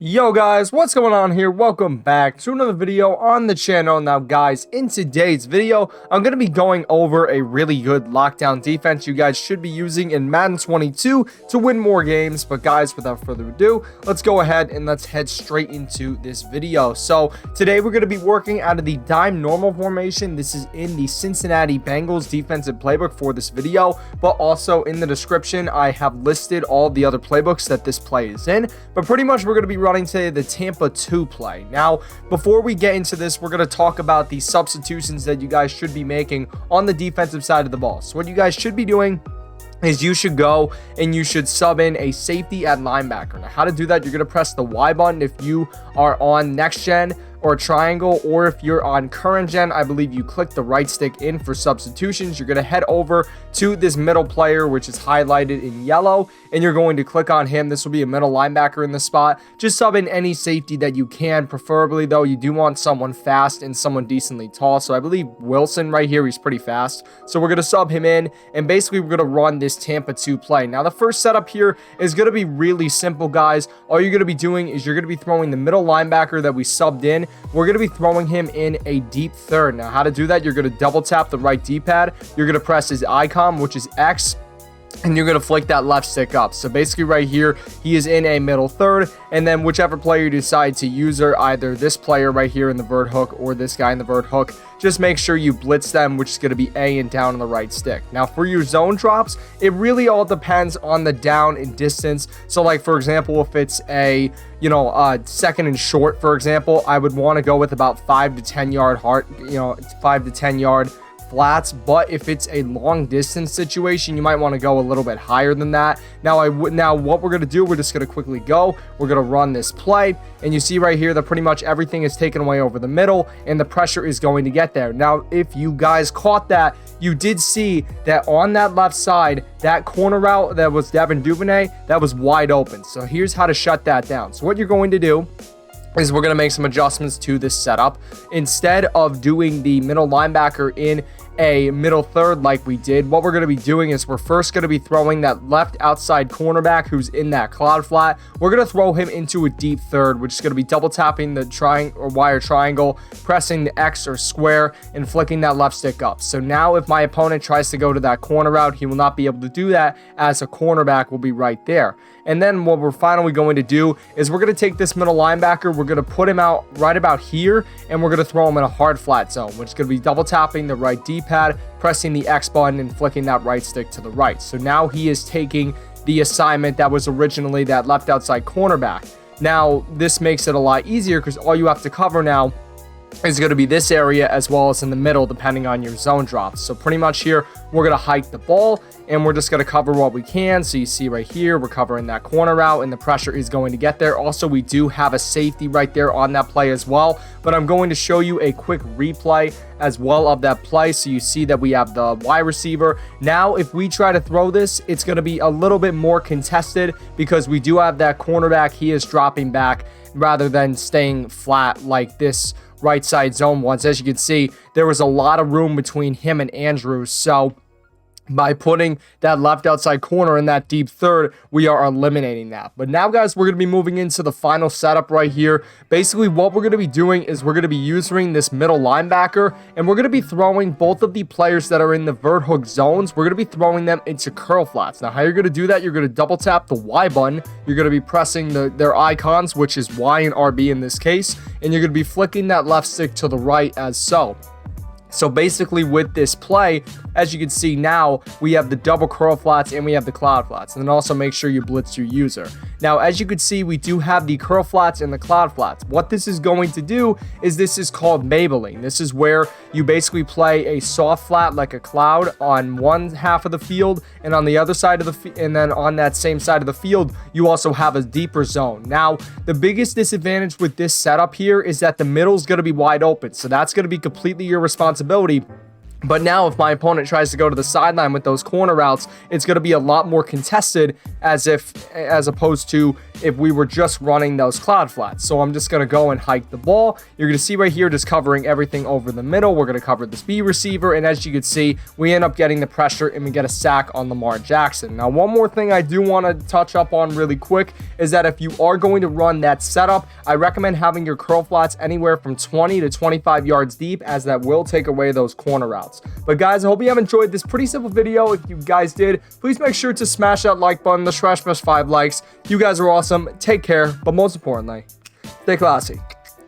Yo guys, what's going on here? Welcome back to another video on the channel. Now guys, in today's video, I'm going to be going over a really good lockdown defense you guys should be using in Madden 22 to win more games. But guys, without further ado, let's go ahead and let's head straight into this video. So today we're going to be working out of the dime normal formation. This is in the Cincinnati Bengals defensive playbook for this video, but also in the description I have listed all the other playbooks that this play is in. But pretty much we're going to be running today the Tampa 2 play. Now, before we get into this, we're going to talk about the substitutions that you guys should be making on the defensive side of the ball. So what you guys should be doing is you should go and you should sub in a safety at linebacker. Now, how to do that, you're going to press the Y button if you are on next gen or triangle, or if you're on current gen, I believe you click the right stick in for substitutions. You're going to head over to this middle player, which is highlighted in yellow, and you're going to click on him. This will be a middle linebacker in the spot. Just sub in any safety that you can. Preferably though, you do want someone fast and someone decently tall. So I believe Wilson right here, he's pretty fast. So we're going to sub him in, and basically we're going to run this Tampa 2 play. Now the first setup here is going to be really simple, guys. All you're going to be doing is you're going to be throwing the middle linebacker that we subbed in. We're going to be throwing him in a deep third. Now, how to do that? You're going to double tap the right D-pad. You're going to press his icon, which is X, and you're going to flick that left stick up. So basically right here, he is in a middle third, and then whichever player you decide to use, either this player right here in the vert hook or this guy in the vert hook, just make sure you blitz them, which is going to be A and down on the right stick. Now for your zone drops, it really all depends on the down and distance. So like for example, if it's a second and short, for example, I would want to go with about 5 to 10 yard 5 to 10 yard flats. But if it's a long distance situation, you might want to go a little bit higher than that. Now what we're going to do, we're just going to quickly go, we're going to run this play, and you see right here that pretty much everything is taken away over the middle and the pressure is going to get there. Now if you guys caught that, you did see that on that left side, that corner route that was Devin Duvernay, that was wide open. So here's how to shut that down. So what you're going to do is we're going to make some adjustments to this setup. Instead of doing the middle linebacker in a middle third like we did, what we're going to be doing is we're first going to be throwing that left outside cornerback who's in that cloud flat. We're going to throw him into a deep third, which is going to be double tapping the triangle or wire triangle, pressing the X or square, and flicking that left stick up. So now if my opponent tries to go to that corner route, he will not be able to do that, as a cornerback will be right there. And then what we're finally going to do is we're going to take this middle linebacker, we're going to put him out right about here, and we're going to throw him in a hard flat zone, which is going to be double tapping the right D-pad, pressing the X button, and flicking that right stick to the right. So now he is taking the assignment that was originally that left outside cornerback. Now this makes it a lot easier because all you have to cover now is going to be this area as well as in the middle, depending on your zone drops. So pretty much here, we're going to hike the ball and we're just going to cover what we can. So you see right here, we're covering that corner route and the pressure is going to get there. Also, we do have a safety right there on that play as well, but I'm going to show you a quick replay as well of that play. So you see that we have the wide receiver. Now, if we try to throw this, it's going to be a little bit more contested because we do have that cornerback. He is dropping back rather than staying flat like this right side zone once. As you can see, there was a lot of room between him and Andrews. So by putting that left outside corner in that deep third, we are eliminating that. But now, guys, we're going to be moving into the final setup right here. Basically, what we're going to be doing is we're going to be using this middle linebacker, and we're going to be throwing both of the players that are in the vert hook zones. We're going to be throwing them into curl flats. Now, how you're going to do that, you're going to double tap the Y button. You're going to be pressing their icons, which is Y and RB in this case, and you're going to be flicking that left stick to the right as so. So basically with this play, as you can see now, we have the double curl flats and we have the cloud flats. And then also make sure you blitz your user. Now, as you can see, we do have the curl flats and the cloud flats. What this is going to do is this is called Maybelline. This is where you basically play a soft flat like a cloud on one half of the field, and on the other side of the field, and then on that same side of the field, you also have a deeper zone. Now, the biggest disadvantage with this setup here is that the middle is going to be wide open. So that's going to be completely your responsibility But now if my opponent tries to go to the sideline with those corner routes, it's going to be a lot more contested as opposed to if we were just running those cloud flats. So I'm just going to go and hike the ball. You're going to see right here just covering everything over the middle. We're going to cover this B receiver. And as you can see, we end up getting the pressure and we get a sack on Lamar Jackson. Now, one more thing I do want to touch up on really quick is that if you are going to run that setup, I recommend having your curl flats anywhere from 20 to 25 yards deep, as that will take away those corner routes. But guys, I hope you have enjoyed this pretty simple video. If you guys did, please make sure to smash that like button. Let's smash 5 likes. You guys are awesome. Take care, but most importantly, stay classy.